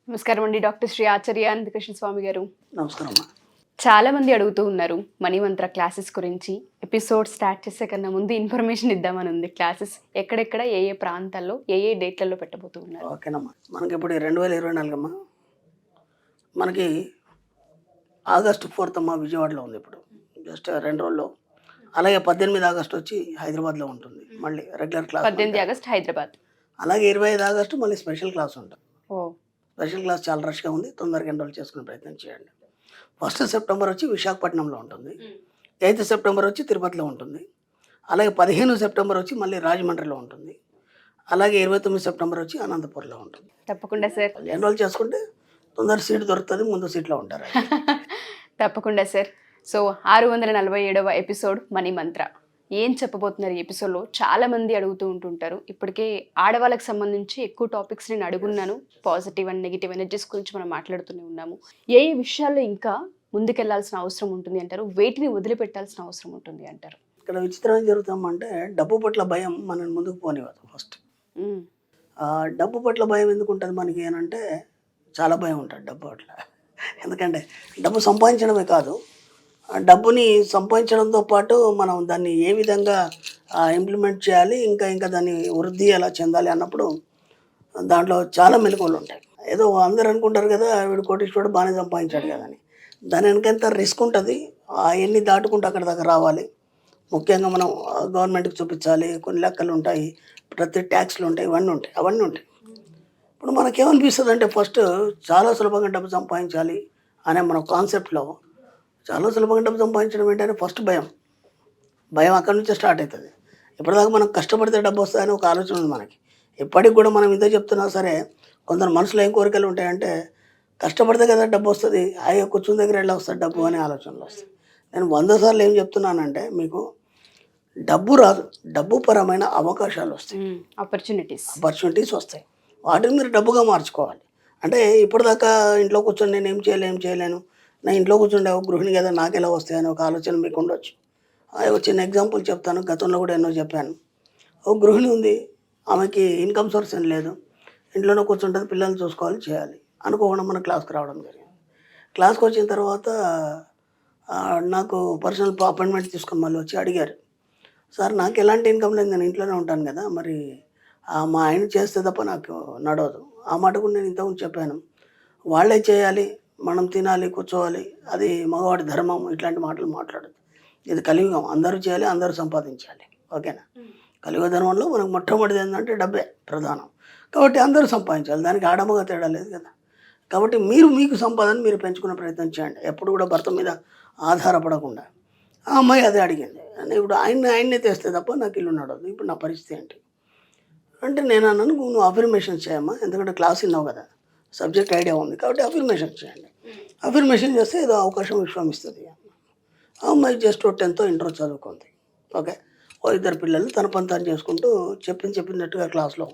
నమస్కారం అండి. డాక్టర్ శ్రీ ఆచార్య అనంతకృష్ణ స్వామి గారు. నమస్కారం అమ్మా. చాలా మంది అడుగుతూ ఉన్నారు మనీ మంత్ర క్లాసెస్ గురించి. ఎపిసోడ్ స్టార్ట్ చేసే కన్నా ముందు ఇన్ఫర్మేషన్ ఇద్దామని ఉంది. క్లాసెస్ ఎక్కడెక్కడ ఏ ఏ ప్రాంతాల్లో ఏ ఏ డేట్లలో పెట్టబోతూ ఉన్నారు? ఓకేనమ్మా. మనకి ఇప్పుడు 2024 అమ్మా. మనకి ఆగస్టు 4th అమ్మా విజయవాడలో ఉంది ఇప్పుడు జస్ట్ 2 రోజుల్లో. అలాగే 18 ఆగస్టు వచ్చి హైదరాబాద్లో ఉంటుంది మళ్ళీ రెగ్యులర్ క్లాస్. 18 ఆగస్ట్ హైదరాబాద్. అలాగే 25 ఆగస్టు మళ్ళీ స్పెషల్ క్లాస్ ఉంటుంది. ఓ స్పెషల్ క్లాస్ చాలా రష్గా ఉంది, తొందరగా ఎన్రోల్ చేసుకునే ప్రయత్నం చేయండి. 1 సెప్టెంబర్ వచ్చి విశాఖపట్నంలో ఉంటుంది. 8 సెప్టెంబర్ వచ్చి తిరుపతిలో ఉంటుంది. అలాగే 15 సెప్టెంబర్ వచ్చి మళ్ళీ రాజమండ్రిలో ఉంటుంది. అలాగే 29 సెప్టెంబర్ వచ్చి అనంతపూర్లో ఉంటుంది. తప్పకుండా సార్. ఎన్రోల్ చేసుకుంటే తొందర సీట్ దొరుకుతుంది, ముందు సీట్లో ఉంటారు. తప్పకుండా సార్. సో 647వ ఎపిసోడ్ మనీ మంత్ర. ఏం చెప్పబోతున్నారు ఈ ఎపిసోడ్లో? చాలా మంది అడుగుతూ ఉంటుంటారు. ఇప్పటికే ఆడవాళ్ళకి సంబంధించి ఎక్కువ టాపిక్స్ నేను అడుగున్నాను. పాజిటివ్ అండ్ నెగిటివ్ ఎనర్జీస్ గురించి మనం మాట్లాడుతూనే ఉన్నాము. ఏ ఏ విషయాల్లో ఇంకా ముందుకెళ్లాల్సిన అవసరం ఉంటుంది అంటారు? వేటిని వదిలిపెట్టాల్సిన అవసరం ఉంటుంది అంటారు? ఇక్కడ విచిత్రం ఏం జరుగుతామంటే డబ్బు పట్ల భయం మనని ముందుకు పోనివ్వదు. ఫస్ట్ డబ్బు పట్ల భయం ఎందుకు ఉంటుంది మనకి అని అంటే, చాలా భయం ఉంటుంది డబ్బు పట్ల. ఎందుకంటే డబ్బు సంపాదించడమే కాదు, ఆ డబ్బుని సంపాదించడంతో పాటు మనం దాన్ని ఏ విధంగా ఇంప్లిమెంట్ చేయాలి, ఇంకా దాన్ని వృద్ధి ఎలా చెందాలి అన్నప్పుడు దాంట్లో చాలా మెలకువలు ఉంటాయి. ఏదో అందరూ అనుకుంటారు కదా వీడు కోటీశ్వరుడు బాగానే సంపాదించాడు కదా అని. దాని వెనకంత రిస్క్ ఉంటుంది. అవన్నీ దాటుకుంటూ అక్కడ దాకా రావాలి. ముఖ్యంగా మనం గవర్నమెంట్కి చూపించాలి, కొన్ని లెక్కలు ఉంటాయి, ప్రతి ట్యాక్స్లు ఉంటాయి, అవన్నీ ఉంటాయి. ఇప్పుడు మనకేమనిపిస్తుంది అంటే ఫస్ట్ చాలా సులభంగా డబ్బు సంపాదించాలి అనే మన కాన్సెప్ట్లో చాలా సులభంగా డబ్బు సంపాదించడం ఏంటంటే ఫస్ట్ భయం అక్కడి నుంచే స్టార్ట్ అవుతుంది. ఇప్పటిదాకా మనం కష్టపడితే డబ్బు వస్తుందని ఒక ఆలోచన ఉంది మనకి. ఇప్పటికి కూడా మనం ఇంత చెప్తున్నా సరే కొందరు మనసులో ఏం కోరికలు ఉంటాయంటే, కష్టపడితే కదా డబ్బు వస్తుంది, హాయిగా కూర్చుని దగ్గర ఎలా వస్తుంది డబ్బు అనే ఆలోచనలు వస్తాయి. నేను 100 సార్లు ఏం చెప్తున్నానంటే, మీకు డబ్బు రాదు, డబ్బు పరమైన అవకాశాలు వస్తాయి, ఆపర్చునిటీస్ వస్తాయి. వాటిని మీరు డబ్బుగా మార్చుకోవాలి. అంటే ఇప్పటిదాకా ఇంట్లో కూర్చొని నేను ఏం చేయలేను, నా ఇంట్లో కూర్చుండే ఒక గృహిణి కదా నాకు ఎలా వస్తాయని ఒక ఆలోచన మీకు ఉండొచ్చు. ఒక చిన్న ఎగ్జాంపుల్ చెప్తాను, గతంలో కూడా ఎన్నో చెప్పాను. ఒక గృహిణి ఉంది, ఆమెకి ఇన్కమ్ సోర్స్ ఏం లేదు, ఇంట్లోనే కూర్చుంటుంది, పిల్లల్ని చూసుకోవాలి, చేయాలి అనుకోకుండా మన క్లాస్కి రావడం జరిగింది. క్లాస్కి వచ్చిన తర్వాత నాకు పర్సనల్ అపాయింట్మెంట్ తీసుకొని మళ్ళీ వచ్చి అడిగారు, సార్ నాకు ఎలాంటి ఇన్కమ్ లేదు, నేను ఇంట్లోనే ఉంటాను కదా, మరి మా ఆయన చేస్తే తప్ప నాకు నడవదు. ఆ మాట కూడా నేను ఇంతకుముందు చెప్పాను. వాళ్ళే చేయాలి, మనం తినాలి, కూర్చోవాలి, అది మగవాడి ధర్మం, ఇట్లాంటి మాటలు మాట్లాడదు. ఇది కలియుగం, అందరూ చేయాలి, అందరూ సంపాదించాలి. ఓకేనా? కలియుగ ధర్మంలో మనకు మొట్టమొదటిది ఏంటంటే డబ్బే ప్రధానం. కాబట్టి అందరూ సంపాదించాలి, దానికి ఆడమగా తేడా లేదు కదా. కాబట్టి మీకు సంపాదన మీరు పెంచుకునే ప్రయత్నం చేయండి, ఎప్పుడు కూడా భర్త మీద ఆధారపడకుండా. ఆ అమ్మాయి అదే అడిగింది, ఇప్పుడు ఆయన్నే తెస్తే తప్ప నాకు ఇల్లు నడవదు, ఇప్పుడు నా పరిస్థితి ఏంటి అంటే, నేను అన్నాను నువ్వు అఫర్మేషన్ చేయమ్మా, ఎందుకంటే క్లాస్ విన్నావు కదా, సబ్జెక్ట్ ఐడియా ఉంది కాబట్టి అఫర్మేషన్ చేయండి. అఫర్మేషన్ చేస్తే ఏదో అవకాశం విశ్వం ఇస్తుంది. ఆ అమ్మాయి జస్ట్ 10th ఇంటర్ చదువుకుంది. ఓకే, 2 పిల్లలు తన పని తను చేసుకుంటూ చెప్పినట్టుగా క్లాస్లో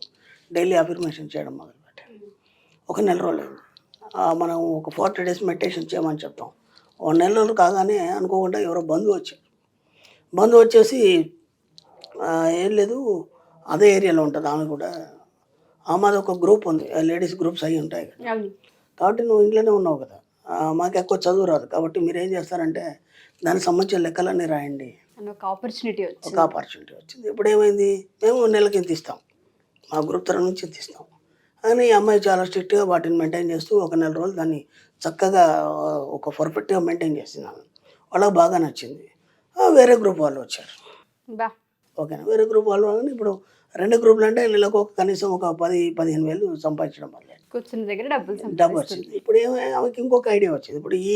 డైలీ అఫర్మేషన్ చేయడం మొదలుపెట్టాను. ఒక నెల రోజులు మనం ఒక 40 days మెడిటేషన్ చేయమని చెప్తాం. 1 నెల రోజులు కాగానే అనుకోకుండా ఎవరో బంధువు వచ్చేసి ఏం లేదు, అదే ఏరియాలో ఉంటుంది ఆమె కూడా. ఆమెది ఒక గ్రూప్ ఉంది, లేడీస్ గ్రూప్స్ అవి ఉంటాయి కదా, కాబట్టి నువ్వు ఇంట్లోనే ఉన్నావు కదా, మాకు ఎక్కువ చదువు రాదు, కాబట్టి మీరు ఏం చేస్తారంటే దానికి సంబంధించిన లెక్కలన్నీ రాయండి. ఒక ఆపర్చునిటీ వచ్చింది. ఇప్పుడు ఏమైంది, మేము నెలకి ఇంత ఇస్తాం, మా గ్రూప్ తరఫు నుంచి ఇంత ఇస్తాం అని అమ్మాయి చాలా స్ట్రిక్ట్గా వాటిని మెయింటైన్ చేస్తూ 1 నెల రోజులు దాన్ని చక్కగా ఒక పర్ఫెక్ట్గా మెయింటైన్ చేసింది ఆమె. వాళ్ళకి బాగా నచ్చింది. వేరే గ్రూప్ వాళ్ళు వచ్చారు. ఓకేనా, వేరే గ్రూప్ వాళ్ళు ఇప్పుడు 2 గ్రూపులు అంటే నెలకు కనీసం ఒక 10-15 వేలు సంపాదించడం వల్ల కూర్చున్న దగ్గర డబ్బు వచ్చింది. ఇప్పుడు ఆమెకి ఇంకొక ఐడియా వచ్చింది. ఇప్పుడు ఈ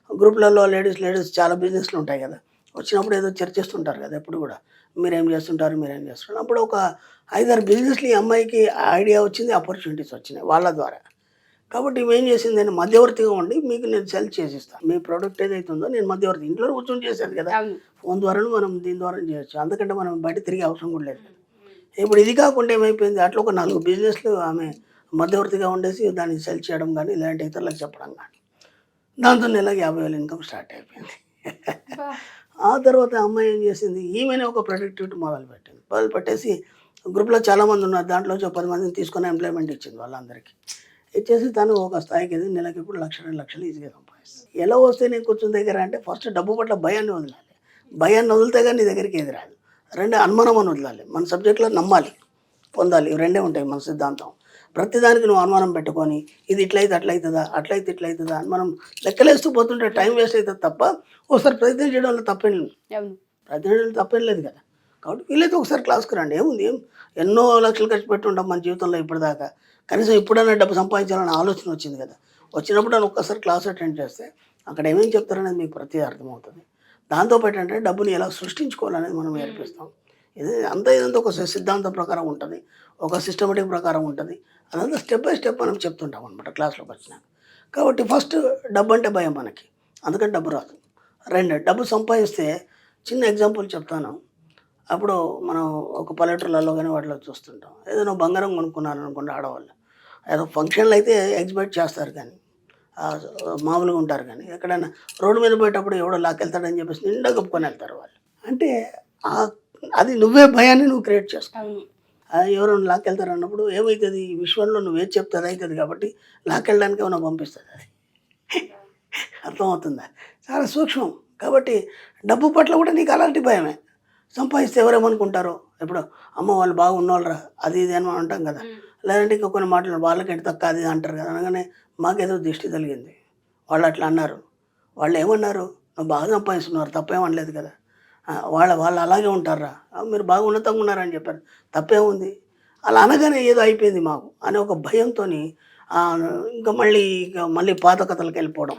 గ్రూప్లలో లేడీస్ చాలా బిజినెస్లు ఉంటాయి కదా, వచ్చినప్పుడు ఏదో చర్చిస్తుంటారు కదా ఎప్పుడు కూడా, మీరేం చేస్తుంటారు. అప్పుడు ఒక 5-6 బిజినెస్లు ఈ అమ్మాయికి ఐడియా వచ్చింది, ఆపర్చునిటీస్ వచ్చినాయి వాళ్ళ ద్వారా. కాబట్టి ఏం చేసింది, నేను మధ్యవర్తిగా ఉండి మీకు నేను సెల్ చేసిస్తాను, మీ ప్రోడక్ట్ ఏదైతే ఉందో నేను మధ్యవర్తి, ఇంట్లో కూర్చొని చేశాను కదా, ఫోన్ ద్వారా మనం దీని ద్వారా చేయొచ్చు, అందుకంటే మనం బయట తిరిగే అవసరం కూడా లేదు. ఇప్పుడు ఇది కాకుండా ఏమైపోయింది, అట్లా ఒక 4 బిజినెస్లు ఆమె మధ్యవర్తిగా ఉండేసి దాన్ని సెల్ చేయడం కానీ ఇలాంటి ఇతరులకు చెప్పడం కానీ, దాంతో నెలకి 50,000 ఇన్కమ్ స్టార్ట్ అయిపోయింది. ఆ తర్వాత అమ్మాయి ఏం చేసింది, ఈమెనే ఒక ప్రొడక్టివిటీ మొదలుపెట్టేసి గ్రూప్లో చాలామంది ఉన్నారు, దాంట్లో 10 మందిని తీసుకొని ఎంప్లాయ్మెంట్ ఇచ్చింది వాళ్ళందరికీ. ఇచ్చేసి తను ఒక స్థాయికి ఎదిగి నెలకి ఇప్పుడు 1,00,000-2,00,000 ఈజీగా సంపాదిస్తాను. ఎలా వస్తే నేను కూర్చుని దగ్గర అంటే ఫస్ట్ డబ్బు పట్ల భయాన్ని వదలాలి. భయాన్ని వదిలితే కానీ నీ దగ్గరికి ఏది రాదు. రెండు అనుమానం అని వదలాలి. మన సబ్జెక్ట్లో నమ్మాలి, పొందాలి. ఇవి రెండే ఉంటాయి మన సిద్ధాంతం. ప్రతిదానికి నువ్వు అనుమానం పెట్టుకొని ఇది ఇట్లయితే అట్లయితుందా, అట్లయితే ఇట్లయితుందా అని మనం లెక్కలేస్తూ పోతుంటే టైం వేస్ట్ అవుతుంది తప్ప ఒకసారి ప్రయత్నం చేయడం వల్ల తప్పేం లేదు. అవును. ప్రయత్నం చేయడం తప్పేం లేదు కదా. కాబట్టి వీళ్ళైతే ఒకసారి క్లాస్కి రండి. ఏముంది, ఎన్నో లక్షలు ఖర్చు పెట్టి ఉంటాం మన జీవితంలో ఇప్పటిదాకా. కనీసం ఇప్పుడైనా డబ్బు సంపాదించాలనే ఆలోచన వచ్చింది కదా. వచ్చినప్పుడు అని ఒక్కసారి క్లాస్ అటెండ్ చేస్తే అక్కడ ఏమేమి చెప్తారనేది మీకు ప్రతి అర్థమవుతుంది. దాంతోపాటు అంటే డబ్బుని ఎలా సృష్టించుకోవాలనేది మనం నేర్పిస్తాం. ఇదంతా ఒక సిద్ధాంతం ప్రకారం ఉంటుంది, ఒక సిస్టమేటిక్ ప్రకారం ఉంటుంది. అదంతా స్టెప్ బై స్టెప్ మనం చెప్తుంటాం అనమాట క్లాస్లోకి వచ్చినాక. కాబట్టి ఫస్ట్ డబ్బు అంటే భయం మనకి, అందుకని డబ్బు రాదు. రెండు, డబ్బు సంపాదిస్తే చిన్న ఎగ్జాంపుల్ చెప్తాను. అప్పుడు మనం ఒక పల్లెటూళ్ళలో కానీ వాటిలో చూస్తుంటాం. ఏదైనా బంగారం కొనుక్కున్నారు అనుకోండి ఆడవాళ్ళు, ఏదో ఫంక్షన్లు అయితే ఎగ్జిబిట్ చేస్తారు కానీ మామూలుగా ఉంటారు. కానీ ఎక్కడైనా రోడ్డు మీద పోయేటప్పుడు ఎవడో లాక్కెళ్తాడని చెప్పేసి నిండా కప్పుకొని వెళ్తారు వాళ్ళు. అంటే అది నువ్వే భయాన్ని నువ్వు క్రియేట్ చేస్తావు. ఎవరైనా లాక్కెళ్తారు అన్నప్పుడు ఏమవుతుంది, ఈ విశ్వంలో నువ్వేది చెప్తే అది అవుతుంది. కాబట్టి లాక్కెళ్ళడానికి ఏమైనా పంపిస్తుంది అది. అర్థమవుతుందా? చాలా సూక్ష్మం. కాబట్టి డబ్బు పట్ల కూడా నీకు అలాంటి భయమే. సంపాదిస్తే ఎవరేమనుకుంటారో, ఇప్పుడు అమ్మ వాళ్ళు బాగా ఉన్నవాళ్ళరా అది ఇది అని అంటాం కదా. లేదంటే ఇంకా కొన్ని మాటలు వాళ్ళకి ఎటు తక్కువ అది అంటారు కదా. అనగానే మాకేదో దిష్టి తగిలింది, వాళ్ళు అట్లా అన్నారు. వాళ్ళు ఏమన్నారు, నువ్వు బాగా సంపాదిస్తున్నారు తప్పేమనలేదు కదా. వాళ్ళు అలాగే ఉంటారా, మీరు బాగా ఉన్నతంగా ఉన్నారని చెప్పారు, తప్పేముంది. అలా అనగానే ఏదో అయిపోయింది మాకు అనే ఒక భయంతో ఇంకా మళ్ళీ పాత కథలకు వెళ్ళిపోవడం,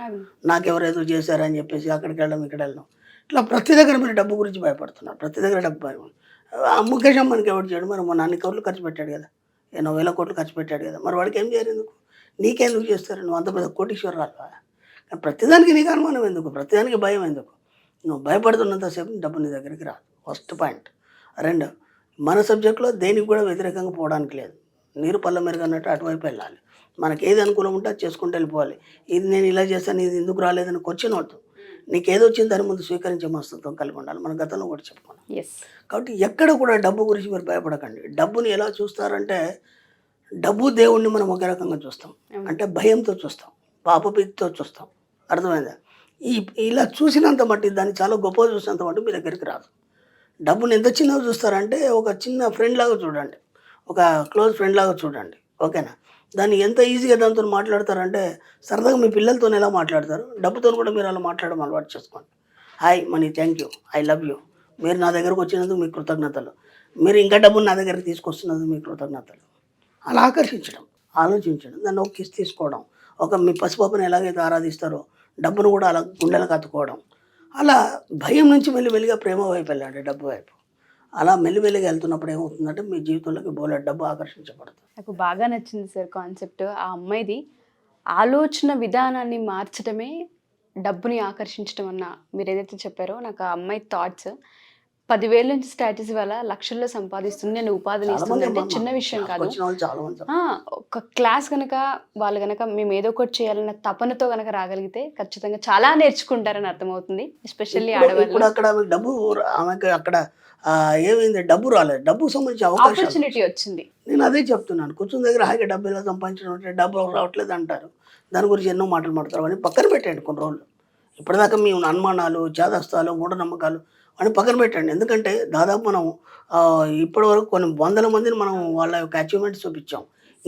నాకెవరేదో చేశారని చెప్పేసి అక్కడికి వెళ్ళడం ఇక్కడ వెళ్ళడం. ఇట్లా ప్రతి దగ్గర మీరు డబ్బు గురించి భయపడుతున్నారు, ప్రతి దగ్గర డబ్బు భయం. ముఖేష్ అంబానీకి ఎవరు చేయడు, మరి మొన్న అన్ని కోట్లు ఖర్చు పెట్టాడు కదా, ఎన్నో వేల కోట్లు ఖర్చు పెట్టాడు కదా, మరి వాడికి ఏం చేయరు ఎందుకు, నీకెందుకు చేస్తారు, నువ్వు అంత పెద్ద కోటీశ్వరరాలు. ప్రతిదానికి నీకు అనుమానం ఎందుకు, ప్రతిదానికి భయం ఎందుకు? నువ్వు భయపడుతున్నంతసేపు డబ్బు నీ దగ్గరికి రాదు, ఫస్ట్ పాయింట్. రెండు, మన సబ్జెక్ట్లో దేనికి కూడా వ్యతిరేకంగా పోవడానికి లేదు. నీరు పళ్ళ మెరుగు అన్నట్టు అటువైపు వెళ్ళాలి. మనకి ఏది అనుకూలం ఉంటే అది చేసుకుంటూ వెళ్ళిపోవాలి. ఇది నేను ఇలా చేస్తాను, ఇది ఎందుకు రాలేదని క్వశ్చన్ వద్దు. నీకు ఏదో వచ్చింది దాని ముందు స్వీకరించే మనస్తత్వం కలిగి ఉండాలి. మన గతంలో కూడా చెప్పుకున్నాం. కాబట్టి ఎక్కడ కూడా డబ్బు గురించి మీరు భయపడకండి. డబ్బుని ఎలా చూస్తారంటే, డబ్బు దేవుణ్ణి మనం ఒకే రకంగా చూస్తాం, అంటే భయంతో చూస్తాం, పాపభీతితో చూస్తాం. అర్థమైందా? ఇలా చూసినంత మట్టి, దాన్ని చాలా గొప్పగా చూసినంత మట్టి మీ దగ్గరికి రాదు. డబ్బుని ఎంత చిన్నగా చూస్తారంటే, ఒక చిన్న ఫ్రెండ్ లాగా చూడండి, ఒక క్లోజ్ ఫ్రెండ్ లాగా చూడండి, ఓకేనా? దాన్ని ఎంత ఈజీగా దాంతో మాట్లాడతారంటే, సరదాగా మీ పిల్లలతో ఎలా మాట్లాడతారు, డబ్బుతో కూడా మీరు అలా మాట్లాడడం అలవాటు చేసుకోండి. Hi money, thank you, I love you, మీరు నా దగ్గరకు వచ్చినందుకు మీకు కృతజ్ఞతలు, మీరు ఇంకా డబ్బుని నా దగ్గరికి తీసుకొస్తున్నందుకు మీకు కృతజ్ఞతలు. అలా ఆకర్షించడం, ఆలోచించడం, దాన్ని ఒక కిస్ తీసుకోవడం, ఒక మీ పసిపాపని ఎలాగైతే ఆరాధిస్తారో డబ్బును కూడా అలా గుండెలకు అత్తుకోవడం. అలా భయం నుంచి మెల్లిమెల్లిగా ప్రేమ వైపు వెళ్ళండి, డబ్బు వైపు. అలా మెల్లిమెల్లిగా వెళ్తున్నప్పుడు ఏమవుతుందంటే, మీ జీవితంలోకి బోలెడు డబ్బు ఆకర్షించబడుతుంది. నాకు బాగా నచ్చింది సార్ కాన్సెప్ట్. ఆ అమ్మాయిది ఆలోచన విధానాన్ని మార్చడమే డబ్బుని ఆకర్షించడం అన్న మీరు ఏదైతే చెప్పారో, నాకు ఆ అమ్మాయి థాట్స్ 10,000 నుంచి స్టార్ట్ చేసి వాళ్ళ లక్షల్లో సంపాదిస్తుంది, నేను ఉపాధిని ఇస్తుంది అంటే చిన్న విషయం కాదు. ఒక క్లాస్ కనుక వాళ్ళు కనుక మేము ఏదో ఒకటి చేయాలన్న తపనతో కనుక రాగలిగితే ఖచ్చితంగా చాలా నేర్చుకుంటారని అర్థమవుతుంది. ఎస్పెషల్లీ ఆడవాళ్ళు. ఇప్పుడు అక్కడ డబ్బు, ఆమెకి అక్కడ ఏమైంది, డబ్బు రాలేదు, డబ్బుకు సంబంధించి ఆపర్చునిటీ వచ్చింది. నేను అదే చెప్తున్నాను, కూర్చుని దగ్గర హాయిగా డబ్బు ఎలా సంపాదించడం అంటే డబ్బు రావట్లేదు అంటారు, దాని గురించి ఎన్నో మాటలు మాట్లాడతారు. అని పక్కన పెట్టండి కొన్ని రోజులు. ఇప్పటిదాకా మీ అనుమానాలు, చేదస్తాలు, మూఢనమ్మకాలు అని పక్కన పెట్టండి. ఎందుకంటే దాదాపు మనం ఇప్పటి వరకు కొన్ని వందల మందిని మనం వాళ్ళ యొక్క అచీవ్మెంట్స్ చూపించాం.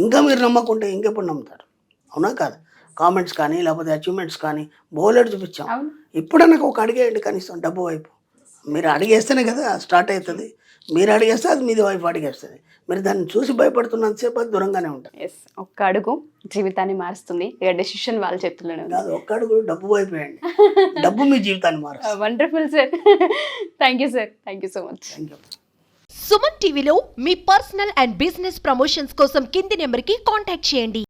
ఇంకా మీరు నమ్మకుంటే ఇంకెప్పుడు నమ్ముతారు? అవునా కాదు? కామెంట్స్ కానీ లేకపోతే అచీవ్మెంట్స్ కానీ బోలెడు చూపించాం. ఇప్పుడన్నా ఒక అడిగేయండి కనీసం డబ్బు వైపు. మీరు అడిగేస్తేనే కదా స్టార్ట్ అవుతుంది. మీరు అడిగేస్తే అది మీది వైపు అడిగేస్తుంది. మీరు దాన్ని చూసి భయపడుతున్నంతసేపు అది దూరంగానే ఉంటుంది. ఒక్క అడుగు జీవితాన్ని మారుస్తుంది. ఇక డెసిషన్ వాళ్ళ చేతుల్లోనే ఉంది. కాదు, ఒక్క అడుగు డబ్బు వైపు వేయండి, డబ్బు మీ జీవితాన్ని మారుస్తుంది. Wonderful sir. Thank you sir, thank you so much. Thank you. Suman టీవీలో మీ పర్సనల్ అండ్ బిజినెస్ ప్రమోషన్స్ కోసం కింది నెంబర్కి కాంటాక్ట్ చేయండి.